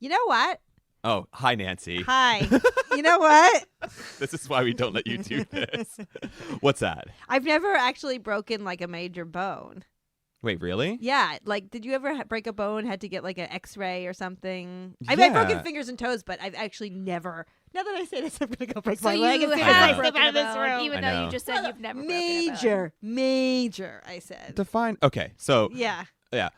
You know what? Oh, hi, Nancy. Hi. You know what? This is why we don't let you do this. What's that? I've never actually broken like a major bone. Wait, really? Yeah. Like, did you ever break a bone, had to get like an x-ray or something? I've Yeah. broken fingers and toes, but I've actually never. Now that I say this, I'm going to go break my So leg you as soon as have I step out of this room. even I though know. you just said you've never broken Major, I said. Define. Okay, so Yeah.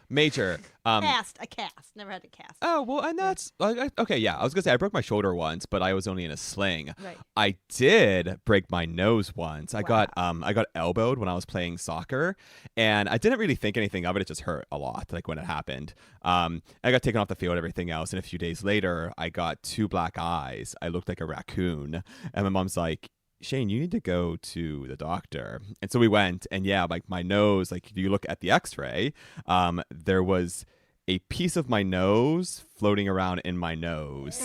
major. A cast. Never had to cast. Oh, well, and that's okay. Yeah, I was gonna say I broke my shoulder once, but I was only in a sling. Right. I did break my nose once. I Wow. got elbowed when I was playing soccer, and I didn't really think anything of it. It just hurt a lot, like when it happened. I got taken off the field, everything else, and a few days later, I got 2 black eyes. I looked like a raccoon, and my mom's like, Shane, you need to go to the doctor. And so we went, and yeah, like my nose, like if you look at the x-ray, there was a piece of my nose floating around in my nose.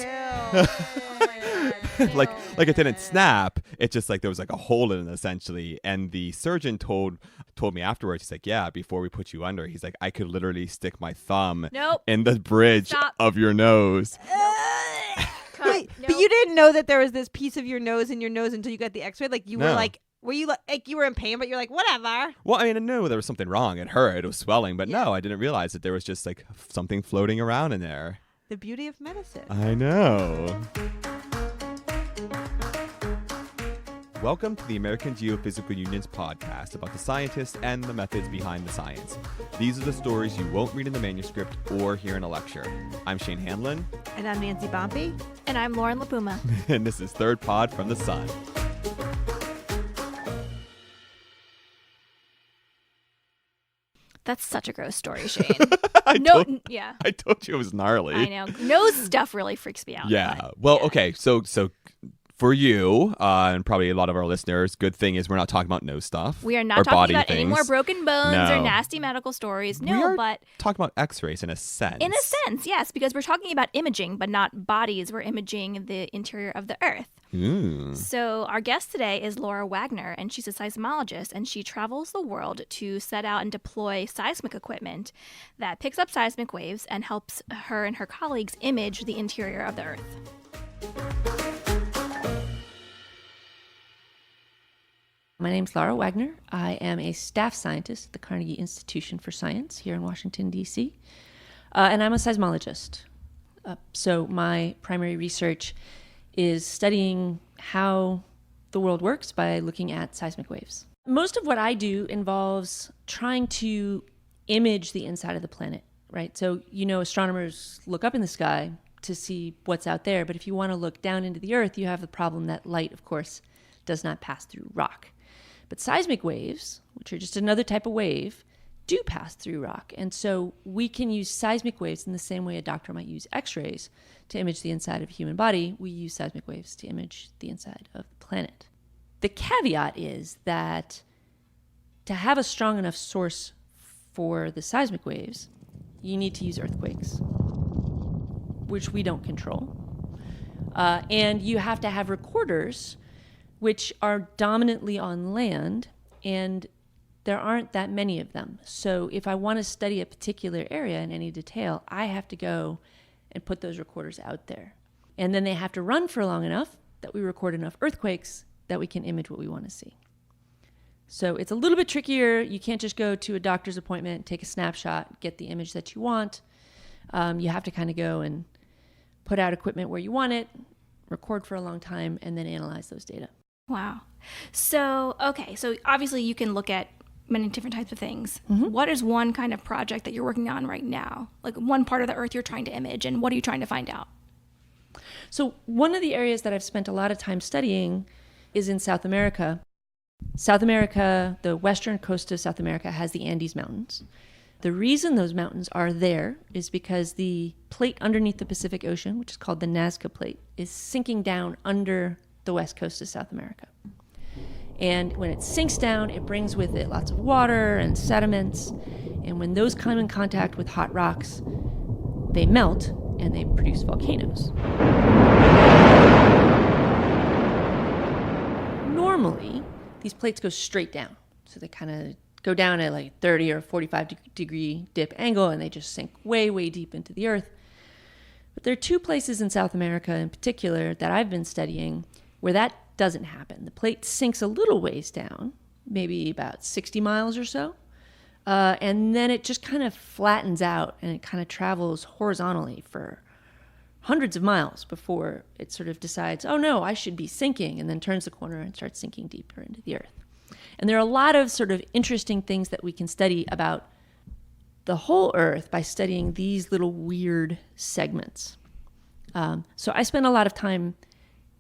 like it didn't snap. It just like there was like a hole in it essentially. And the surgeon told me afterwards, he's like, yeah, before we put you under, he's like, I could literally stick my thumb in the bridge of your nose. Wait, but you didn't know that there was this piece of your nose in your nose until you got the x-ray? Like you were like, were you like you were in pain, but you're like, whatever? Well, I mean, I knew there was something wrong. It hurt. It was swelling. But no, I didn't realize that there was just like something floating around in there. The beauty of medicine. I know. Welcome to the American Geophysical Union's podcast about the scientists and the methods behind the science. These are the stories you won't read in the manuscript or hear in a lecture. I'm Shane Hanlon. And I'm Nancy Bompey. And I'm Lauren LaPuma. And this is Third Pod from the Sun. That's such a gross story, Shane. I told you it was gnarly. I know. Nose stuff really freaks me out. Yeah. Well, okay. So for you and probably a lot of our listeners, good thing is we're not talking about nose stuff. We are not or talking body about things. any more broken bones or No. nasty medical stories. We No, are but talking about x-rays in a sense. in a sense, yes, because we're talking about imaging, but not bodies. We're imaging the interior of the Earth. So our guest today is Laura Wagner, and she's a seismologist, and she travels the world to set out and deploy seismic equipment that picks up seismic waves and helps her and her colleagues image the interior of the Earth. My name's Laura Wagner. I am a staff scientist at the Carnegie Institution for Science here in Washington, D.C., and I'm a seismologist. So my primary research is studying how the world works by looking at seismic waves. Most of what I do involves trying to image the inside of the planet, right? So, astronomers look up in the sky to see what's out there, but if you want to look down into the Earth, you have the problem that light, of course, does not pass through rock. But seismic waves, which are just another type of wave, do pass through rock. And so we can use seismic waves in the same way a doctor might use x-rays to image the inside of a human body. We use seismic waves to image the inside of the planet. The caveat is that to have a strong enough source for the seismic waves, you need to use earthquakes, which we don't control. And you have to have recorders which are dominantly on land, and there aren't that many of them. So if I want to study a particular area in any detail, I have to go and put those recorders out there. And then they have to run for long enough that we record enough earthquakes that we can image what we want to see. So it's a little bit trickier. You can't just go to a doctor's appointment, take a snapshot, get the image that you want. You have to kind of go and put out equipment where you want it, record for a long time, and then analyze those data. Wow. So obviously you can look at many different types of things. Mm-hmm. What is one kind of project that you're working on right now? Like one part of the Earth you're trying to image, and what are you trying to find out? So one of the areas that I've spent a lot of time studying is in South America. South America, the western coast of South America, has the Andes Mountains. The reason those mountains are there is because the plate underneath the Pacific Ocean, which is called the Nazca Plate, is sinking down under the west coast of South America. And when it sinks down, it brings with it lots of water and sediments. And when those come in contact with hot rocks, they melt and they produce volcanoes. Normally, these plates go straight down. So they kind of go down at like 30 or 45 degree dip angle, and they just sink way, way deep into the earth. But there are two places in South America in particular that I've been studying where that doesn't happen. The plate sinks a little ways down, maybe about 60 miles or so, and then it just kind of flattens out and it kind of travels horizontally for hundreds of miles before it sort of decides, oh no, I should be sinking, and then turns the corner and starts sinking deeper into the earth. And there are a lot of sort of interesting things that we can study about the whole earth by studying these little weird segments. So I spend a lot of time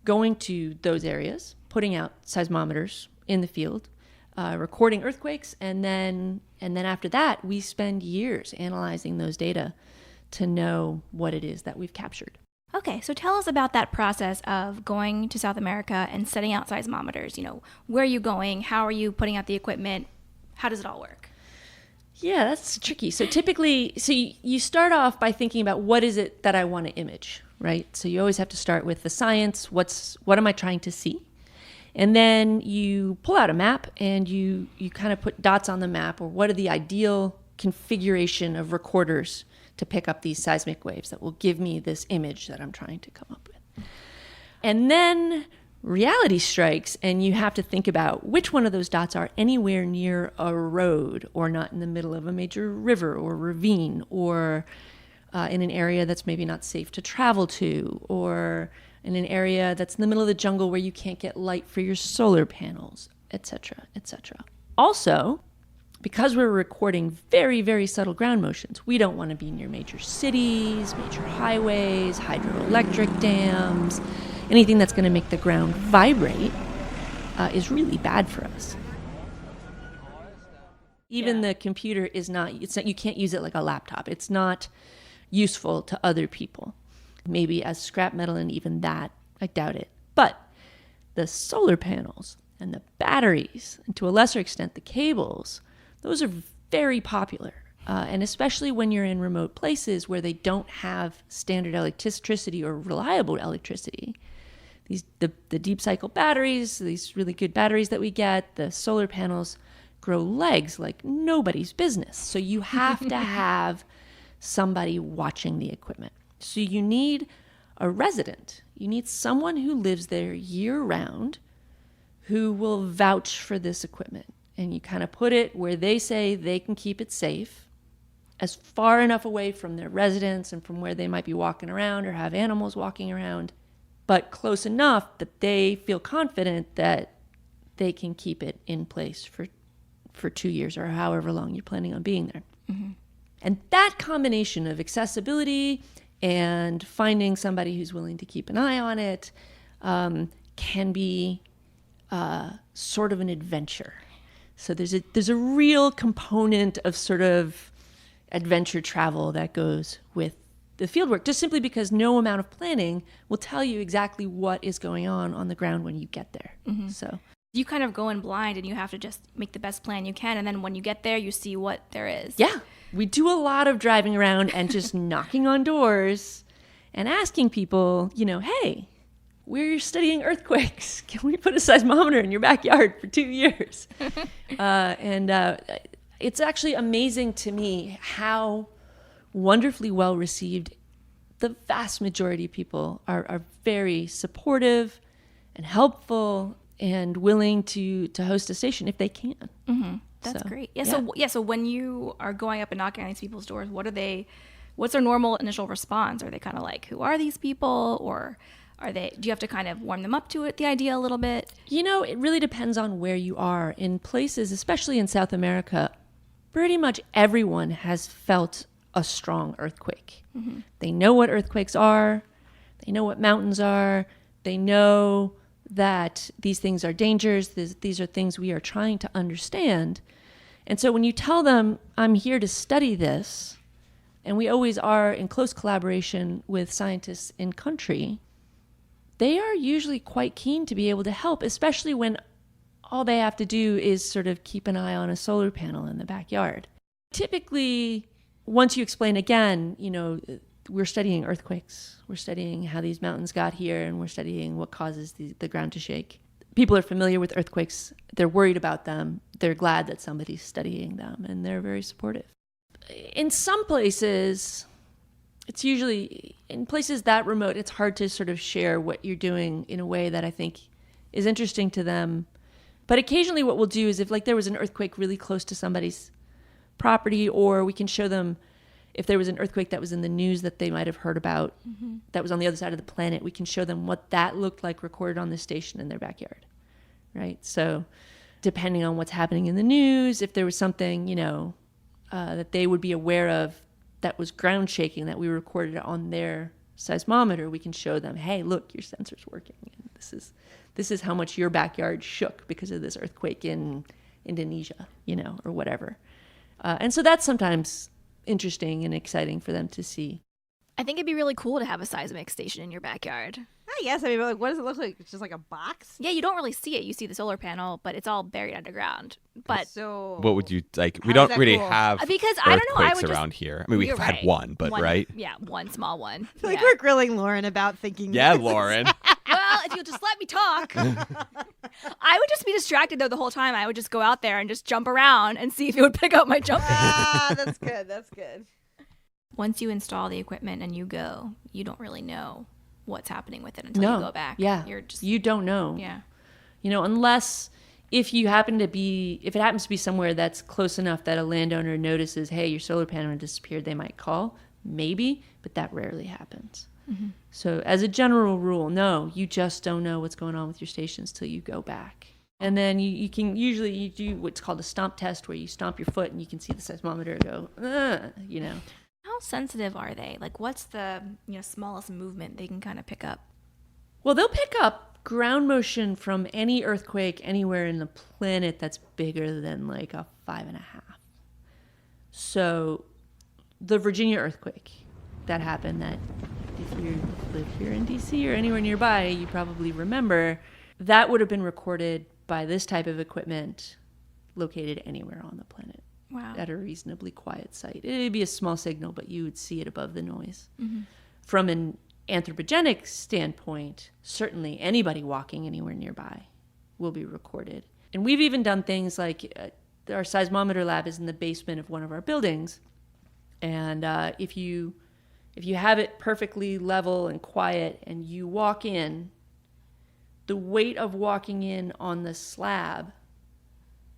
going to those areas, putting out seismometers in the field, recording earthquakes, and then after that, we spend years analyzing those data to know what it is that we've captured. Okay, so tell us about that process of going to South America and setting out seismometers. You know, where are you going? How are you putting out the equipment? How does it all work? Yeah, that's tricky. So typically, you start off by thinking about what is it that I want to image, right? So you always have to start with the science. What am I trying to see? And then you pull out a map and you kind of put dots on the map, or what are the ideal configuration of recorders to pick up these seismic waves that will give me this image that I'm trying to come up with. And then reality strikes, and you have to think about which one of those dots are anywhere near a road, or not in the middle of a major river or ravine, or in an area that's maybe not safe to travel to, or in an area that's in the middle of the jungle where you can't get light for your solar panels, etc., etc. Also, because we're recording very, very subtle ground motions, we don't want to be near major cities, major highways, hydroelectric dams. Anything that's going to make the ground vibrate is really bad for us. Even the computer is not, you can't use it like a laptop. It's not useful to other people. Maybe as scrap metal, and even that, I doubt it. But the solar panels and the batteries, and to a lesser extent the cables, those are very popular. And especially when you're in remote places where they don't have standard electricity or reliable electricity. The deep cycle batteries, these really good batteries that we get, the solar panels grow legs like nobody's business. So you have to have somebody watching the equipment. So you need a resident. You need someone who lives there year round who will vouch for this equipment. And you kind of put it where they say they can keep it safe, as far enough away from their residence and from where they might be walking around or have animals walking around, but close enough that they feel confident that they can keep it in place for 2 years or however long you're planning on being there. Mm-hmm. And that combination of accessibility and finding somebody who's willing to keep an eye on it can be sort of an adventure. So there's a real component of sort of adventure travel that goes with the fieldwork, just simply because no amount of planning will tell you exactly what is going on the ground when you get there. Mm-hmm. So you kind of go in blind and you have to just make the best plan you can. And then when you get there, you see what there is. Yeah. We do a lot of driving around and just knocking on doors and asking people, hey, we're studying earthquakes. Can we put a seismometer in your backyard for 2 years? It's actually amazing to me how wonderfully well received the vast majority of people are very supportive and helpful and willing to host a station if they can. Mm-hmm. That's great. Yeah. So when you are going up and knocking on these people's doors, what's their normal initial response? Are they kind of like, who are these people? Or do you have to kind of warm them up to it, the idea a little bit? It really depends on where you are. In places, especially in South America, pretty much everyone has felt a strong earthquake. Mm-hmm. They know what earthquakes are. They know what mountains are. They know that these things are dangers. These are things we are trying to understand. And so when you tell them, I'm here to study this, and we always are in close collaboration with scientists in country, they are usually quite keen to be able to help, especially when all they have to do is sort of keep an eye on a solar panel in the backyard. Typically, once you explain again, we're studying earthquakes, we're studying how these mountains got here, and we're studying what causes the ground to shake. People are familiar with earthquakes, they're worried about them, they're glad that somebody's studying them, and they're very supportive. In some places, it's usually in places that remote, it's hard to sort of share what you're doing in a way that I think is interesting to them. But occasionally what we'll do is if like there was an earthquake really close to somebody's property, or we can show them if there was an earthquake that was in the news that they might have heard about that was on the other side of the planet, we can show them what that looked like recorded on the station in their backyard, right? So depending on what's happening in the news, if there was something, that they would be aware of that was ground shaking that we recorded on their seismometer, we can show them, hey, look, your sensor's working. And this is how much your backyard shook because of this earthquake in Indonesia, or whatever. And so that's sometimes interesting and exciting for them to see. I think it'd be really cool to have a seismic station in your backyard. Yes, I mean, like, what does it look like? It's just like a box? Yeah, you don't really see it. You see the solar panel, but it's all buried underground. But so, what would you like? We don't really cool? have because I don't know. I would around here. I mean, we've had right. one, but right? Yeah, one small one. I feel like we're grilling Lauren about thinking. Yeah, Lauren. Well, if you'll just let me talk. I would just be distracted though the whole time. I would just go out there and just jump around and see if it would pick up my jumping. That's good. That's good. Once you install the equipment and you go, you don't really know what's happening with it until you go back. Yeah. You don't know. Yeah. Unless if it happens to be somewhere that's close enough that a landowner notices, hey, your solar panel disappeared, they might call. Maybe, but that rarely happens. Mm-hmm. So as a general rule, no, you just don't know what's going on with your stations till you go back. And then you can usually do what's called a stomp test, where you stomp your foot and you can see the seismometer go, How sensitive are they? Like, what's the smallest movement they can kind of pick up? Well, they'll pick up ground motion from any earthquake anywhere in the planet that's bigger than like a 5.5. So the Virginia earthquake that happened, that if you live here in DC or anywhere nearby, you probably remember, that would have been recorded by this type of equipment located anywhere on the planet. Wow. At a reasonably quiet site. It'd be a small signal, but you would see it above the noise. Mm-hmm. From an anthropogenic standpoint, certainly anybody walking anywhere nearby will be recorded. And we've even done things like our seismometer lab is in the basement of one of our buildings. And if you have it perfectly level and quiet and you walk in, the weight of walking in on the slab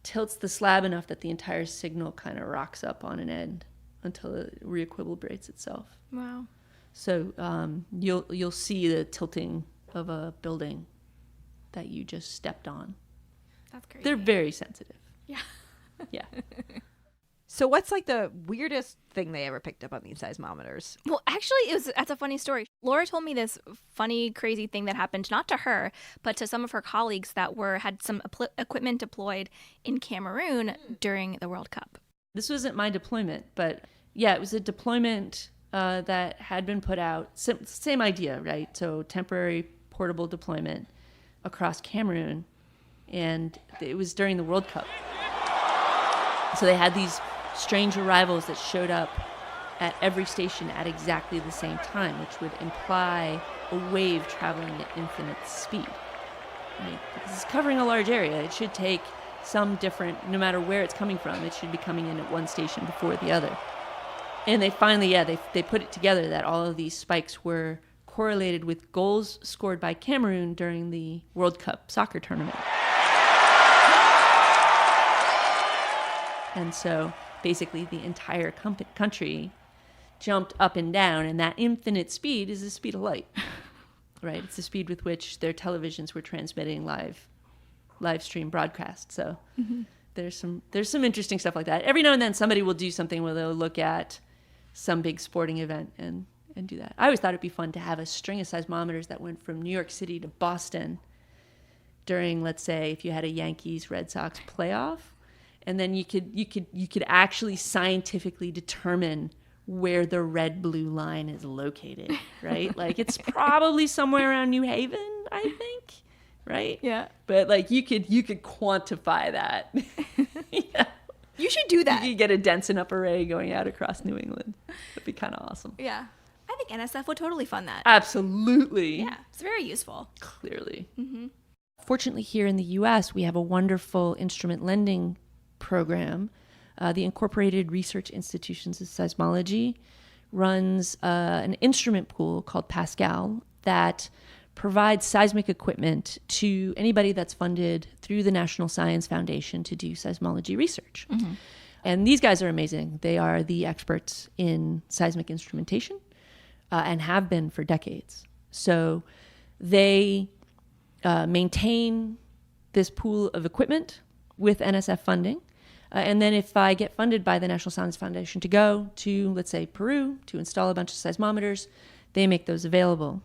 tilts the slab enough that the entire signal kind of rocks up on an end until it re-equilibrates itself. Wow. So you'll see the tilting of a building that you just stepped on. That's crazy. They're very sensitive. Yeah. Yeah. So what's like the weirdest thing they ever picked up on these seismometers? Well, actually, that's a funny story. Laura told me this funny, crazy thing that happened, not to her, but to some of her colleagues that had some equipment deployed in Cameroon during the World Cup. This wasn't my deployment, but yeah, it was a deployment that had been put out. Same idea, right? So temporary portable deployment across Cameroon, and it was during the World Cup. So they had these strange arrivals that showed up at every station at exactly the same time, which would imply a wave traveling at infinite speed. Right? Because it's covering a large area. It should take some different, no matter where it's coming from, it should be coming in at one station before the other. And they finally, they put it together that all of these spikes were correlated with goals scored by Cameroon during the World Cup soccer tournament. And so basically the entire country jumped up and down, and that infinite speed is the speed of light, right? It's the speed with which their televisions were transmitting live stream broadcast. So there's some interesting stuff like that. Every now and then somebody will do something where they'll look at some big sporting event and do that. I always thought it'd be fun to have a string of seismometers that went from New York City to Boston during, let's say, if you had a Yankees-Red Sox playoff. And then you could actually scientifically determine where the red-blue line is located, right? Like it's probably somewhere around New Haven, I think, right? Yeah. But like you could quantify that. Yeah. You should do that. You could get a dense enough array going out across New England. That'd be kind of awesome. Yeah. I think NSF would totally fund that. Absolutely. Yeah. It's very useful. Clearly. Mm-hmm. Fortunately, here in the U.S., we have a wonderful instrument lending program, the Incorporated Research Institutions of Seismology, runs an instrument pool called Pascal that provides seismic equipment to anybody that's funded through the National Science Foundation to do seismology research. Mm-hmm. And these guys are amazing. They are the experts in seismic instrumentation and have been for decades. So they maintain this pool of equipment with NSF funding. And then if I get funded by the National Science Foundation to go to, let's say, Peru to install a bunch of seismometers, they make those available.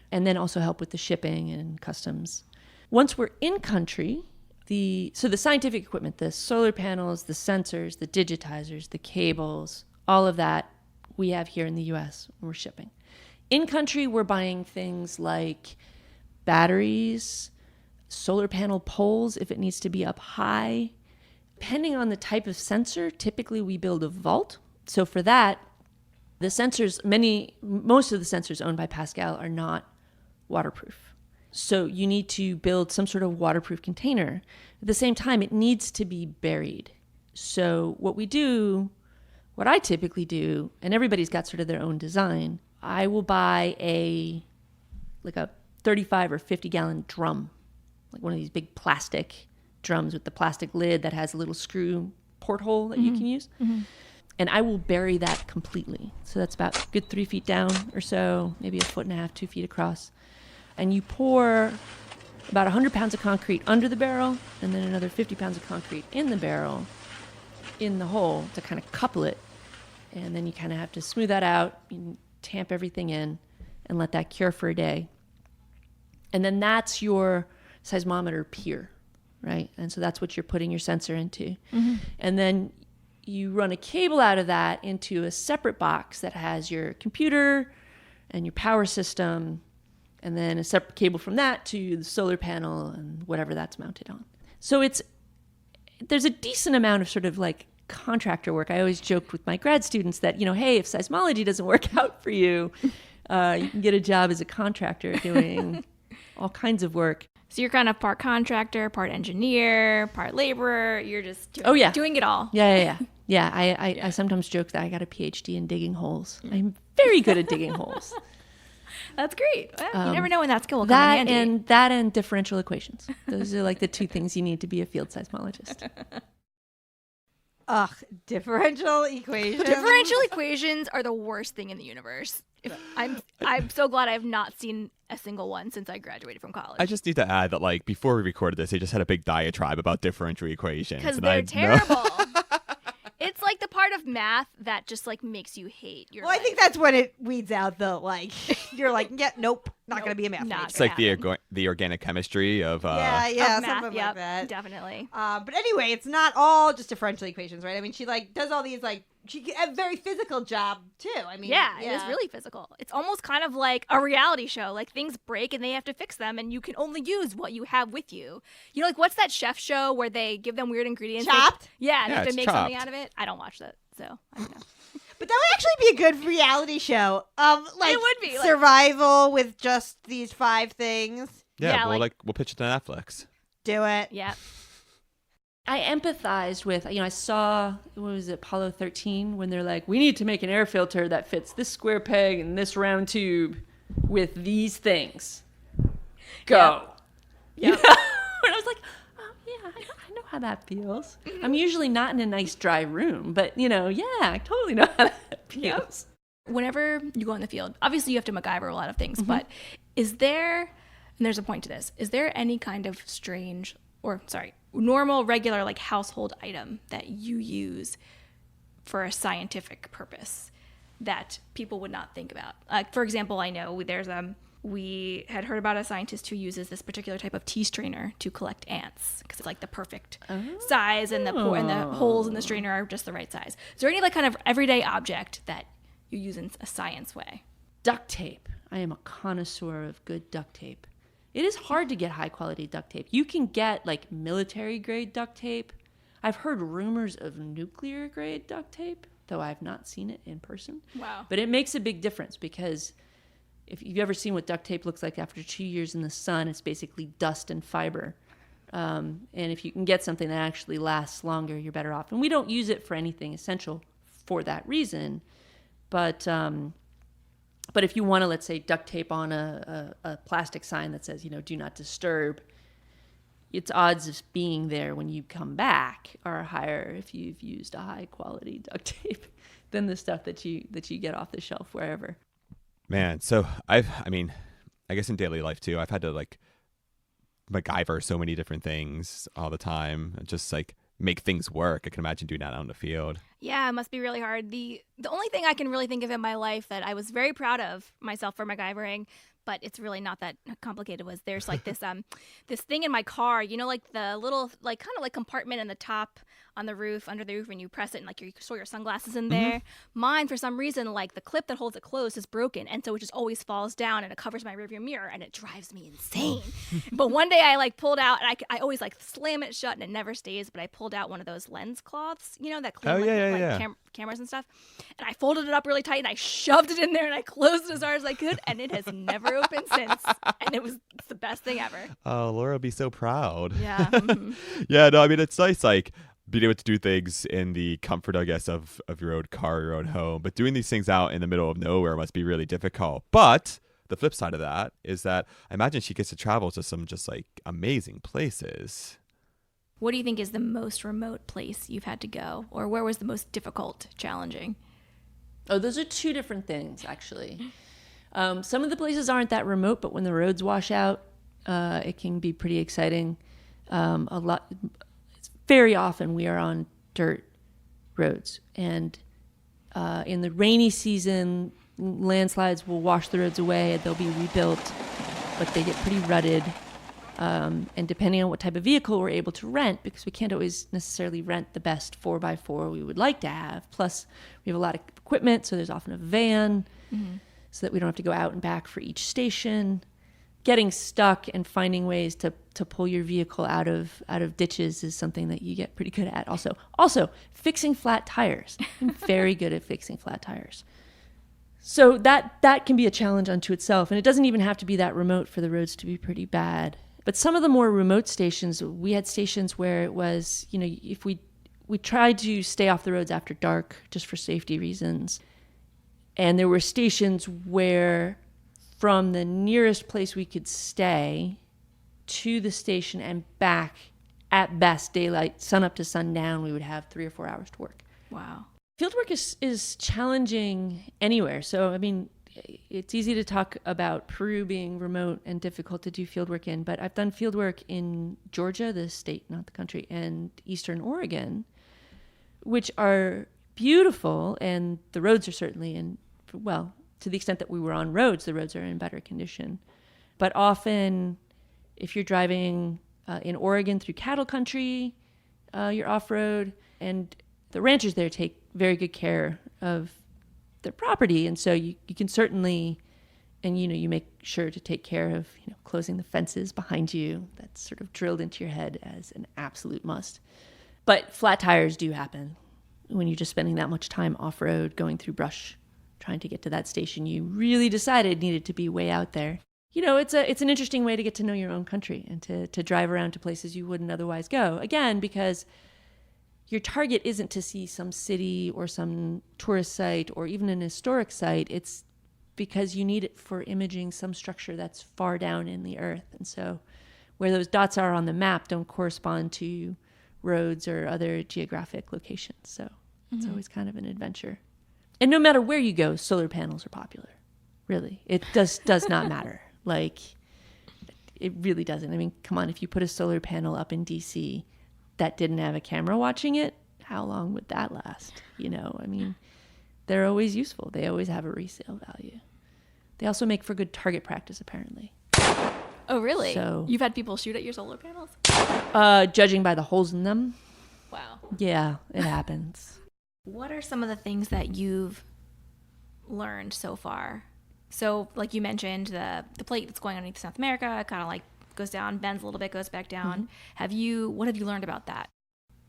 And then also help with the shipping and customs. Once we're in country, the scientific equipment, the solar panels, the sensors, the digitizers, the cables, all of that we have here in the US, we're shipping. In country, we're buying things like batteries, solar panel poles if it needs to be up high. Depending on the type of sensor, typically we build a vault. So for that, the sensors, most of the sensors owned by Pascal are not waterproof. So you need to build some sort of waterproof container. At the same time, it needs to be buried. So what I typically do, and everybody's got sort of their own design, I will buy a 35 or 50 gallon drum, like one of these big plastic drums with the plastic lid that has a little screw porthole that you can use. Mm-hmm. And I will bury that completely. So that's about a good 3 feet down or so, maybe 1.5 feet, 2 feet across. And you pour about 100 pounds of concrete under the barrel and then another 50 pounds of concrete in the barrel, in the hole to kind of couple it. And then you kind of have to smooth that out, you tamp everything in and let that cure for a day. And then that's your seismometer pier, right? And so that's what you're putting your sensor into. Mm-hmm. And then you run a cable out of that into a separate box that has your computer and your power system, and then a separate cable from that to the solar panel and whatever that's mounted on. So there's a decent amount of sort of like contractor work. I always joked with my grad students that, hey, if seismology doesn't work out for you, you can get a job as a contractor doing all kinds of work. So you're kind of part contractor, part engineer, part laborer. You're just doing it all. Yeah. I sometimes joke that I got a PhD in digging holes. I'm very good at digging holes. That's great. Well, you never know when that skill will come in handy. That and differential equations. Those are like the two things you need to be a field seismologist. Ugh, differential equations. Differential equations are the worst thing in the universe. I'm so glad I have not seen a single one since I graduated from college. I just need to add that, before we recorded this, they just had a big diatribe about differential equations. Because they're terrible. It's like the part of math that just makes you hate your life. I think that's when it weeds out the you're like, yeah, nope, not going to be a math major. It's like the organic chemistry of of math, something like that. Definitely. But anyway, it's not all just differential equations, right? I mean, she does all these she a very physical job too. I mean, yeah, it is really physical. It's almost kind of like a reality show. Things break and they have to fix them, and you can only use what you have with you. What's that chef show where they give them weird ingredients? Chopped? They have to make something out of it. I don't watch that, so I don't know. But that would actually be a good reality show. It would be survival with just these 5 things. Yeah, we'll pitch it to Netflix. Do it. Yeah. I empathized with, I saw, what was it, Apollo 13, when they're like, we need to make an air filter that fits this square peg and this round tube with these things. Go. Yeah. And I was like, oh, yeah, I know how that feels. I'm usually not in a nice dry room, but, I totally know how that feels. Yep. Whenever you go in the field, obviously you have to MacGyver a lot of things, but is there, and there's a point to this, is there any kind of normal, regular, household item that you use for a scientific purpose that people would not think about? For example, I know we had heard about a scientist who uses this particular type of tea strainer to collect ants because it's the perfect size, and the holes in the strainer are just the right size. Is there any kind of everyday object that you use in a science way? Duct tape. I am a connoisseur of good duct tape. It is hard to get high quality duct tape. You can get military grade duct tape. I've heard rumors of nuclear grade duct tape, though I've not seen it in person. Wow. But it makes a big difference because if you've ever seen what duct tape looks like after 2 years in the sun, it's basically dust and fiber. And if you can get something that actually lasts longer, you're better off. And we don't use it for anything essential for that reason. But if you want to, let's say, duct tape on a plastic sign that says, do not disturb, its odds of being there when you come back are higher if you've used a high quality duct tape than the stuff that you get off the shelf wherever. Man, so I guess in daily life too, I've had to like MacGyver so many different things all the time, just like make things work. I can imagine doing that out in the field. Yeah, it must be really hard. The only thing I can really think of in my life that I was very proud of myself for MacGyvering, but it's really not that complicated, was there's like this this thing in my car, like the little like kind of like compartment in the top on the roof, under the roof, when you press it and like you store your sunglasses in there. Mine, for some reason, like the clip that holds it closed is broken, and so it just always falls down and it covers my rearview mirror and it drives me insane. But one day I like pulled out, and I always like slam it shut and it never stays, but I pulled out one of those lens cloths, that clean cameras and stuff, and I folded it up really tight and I shoved it in there and I closed it as hard as I could, and it has never opened since, and it's the best thing ever. Oh, Laura will be so proud. Yeah. Yeah, no, I mean, it's nice, like, being able to do things in the comfort, I guess, of your own car, your own home. But doing these things out in the middle of nowhere must be really difficult. But the flip side of that is that I imagine she gets to travel to some just like amazing places. What do you think is the most remote place you've had to go? Or where was the most difficult, challenging? Oh, those are two different things, actually. Some of the places aren't that remote, but when the roads wash out, it can be pretty exciting. Very often we are on dirt roads, and in the rainy season, landslides will wash the roads away and they'll be rebuilt, but they get pretty rutted. And depending on what type of vehicle we're able to rent, because we can't always necessarily rent the best 4x4 we would like to have. Plus, we have a lot of equipment, so there's often a van, so that we don't have to go out and back for each station. Getting stuck and finding ways to pull your vehicle out of ditches is something that you get pretty good at. Also, fixing flat tires. I'm very good at fixing flat tires. So that can be a challenge unto itself, and it doesn't even have to be that remote for the roads to be pretty bad. But some of the more remote stations, we had stations where it was, if we tried to stay off the roads after dark just for safety reasons, and there were stations where from the nearest place we could stay to the station and back, at best daylight, sun up to sundown, we would have 3 or 4 hours to work. Wow. Fieldwork is challenging anywhere. So, I mean, it's easy to talk about Peru being remote and difficult to do fieldwork in, but I've done fieldwork in Georgia, the state, not the country, and Eastern Oregon, which are beautiful, and the roads are certainly to the extent that we were on roads, the roads are in better condition. But often, if you're driving in Oregon through cattle country, you're off-road, and the ranchers there take very good care of their property. And so you can certainly, and you make sure to take care of closing the fences behind you. That's sort of drilled into your head as an absolute must. But flat tires do happen when you're just spending that much time off-road, going through brush, trying to get to that station you really decided needed to be way out there. It's an interesting way to get to know your own country and to drive around to places you wouldn't otherwise go. Again, because your target isn't to see some city or some tourist site or even an historic site. It's because you need it for imaging some structure that's far down in the earth. And so where those dots are on the map don't correspond to roads or other geographic locations. So it's always kind of an adventure. And no matter where you go, solar panels are popular. Really. It does not matter. Like, it really doesn't. I mean, come on, if you put a solar panel up in DC that didn't have a camera watching it, how long would that last? I mean, they're always useful. They always have a resale value. They also make for good target practice, apparently. Oh, really? So, you've had people shoot at your solar panels? Judging by the holes in them. Wow. Yeah, it happens. What are some of the things that you've learned so far? So, like you mentioned, the plate that's going underneath South America kind of like goes down, bends a little bit, goes back down. What have you learned about that?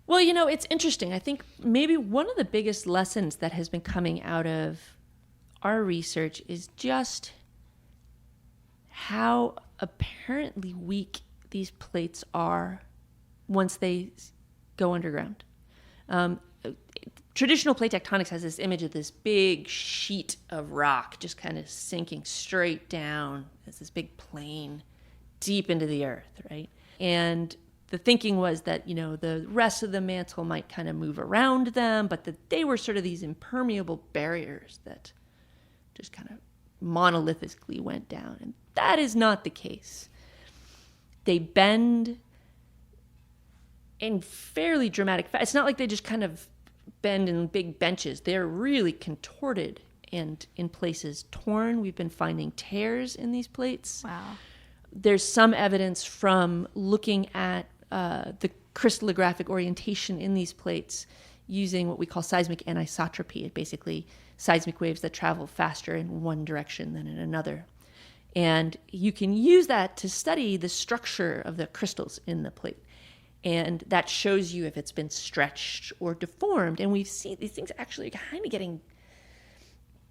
Well, it's interesting. I think maybe one of the biggest lessons that has been coming out of our research is just how apparently weak these plates are once they go underground. traditional plate tectonics has this image of this big sheet of rock just kind of sinking straight down as this big plane deep into the earth, right? And the thinking was that, the rest of the mantle might kind of move around them, but that they were sort of these impermeable barriers that just kind of monolithically went down. And that is not the case. They bend in fairly dramatic fashion. It's not like they just kind of bend in big benches. They're really contorted and in places torn. We've been finding tears in these plates. Wow. There's some evidence from looking at the crystallographic orientation in these plates using what we call seismic anisotropy, basically seismic waves that travel faster in one direction than in another. And you can use that to study the structure of the crystals in the plate. And that shows you if it's been stretched or deformed. And we see these things actually kind of getting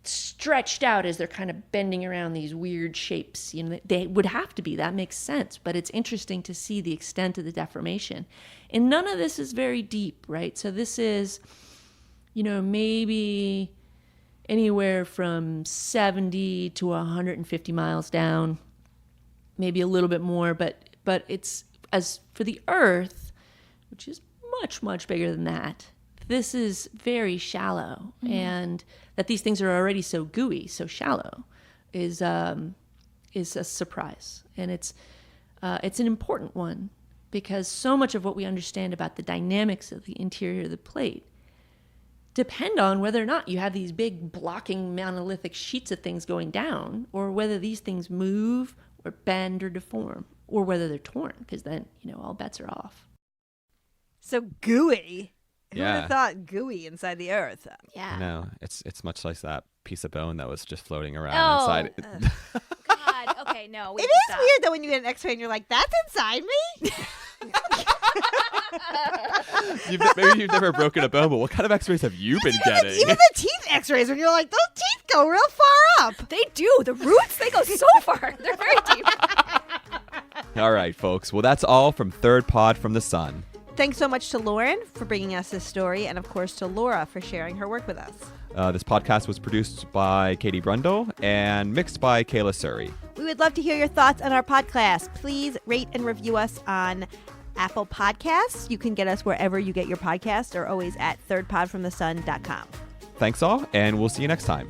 stretched out as they're kind of bending around these weird shapes. They would have to be. That makes sense. But it's interesting to see the extent of the deformation. And none of this is very deep, right? So this is, maybe anywhere from 70 to 150 miles down, maybe a little bit more. But it's, as for the Earth, which is much, much bigger than that, this is very shallow. Mm-hmm. And that these things are already so gooey, so shallow, is a surprise. And it's an important one, because so much of what we understand about the dynamics of the interior of the plate depend on whether or not you have these big blocking monolithic sheets of things going down, or whether these things move or bend or deform, or whether they're torn, because then, all bets are off. So gooey. Who would Yeah. have thought gooey inside the earth? Yeah. No, it's much like that piece of bone that was just floating around Oh. inside. God. Okay, no. We It have to is stop. weird though when you get an X-ray and you're like, "That's inside me." Maybe you've never broken a bone, but what kind of X-rays have you been getting? Even the teeth X-rays, when you're like, "Those teeth go real far up." They do. The roots, they go so far. They're very deep. All right, folks. Well, that's all from Third Pod from the Sun. Thanks so much to Lauren for bringing us this story, and of course to Laura for sharing her work with us. This podcast was produced by Katie Brundle and mixed by Kayla Surrey. We would love to hear your thoughts on our podcast. Please rate and review us on Apple Podcasts. You can get us wherever you get your podcasts, or always at thirdpodfromthesun.com. Thanks all, and we'll see you next time.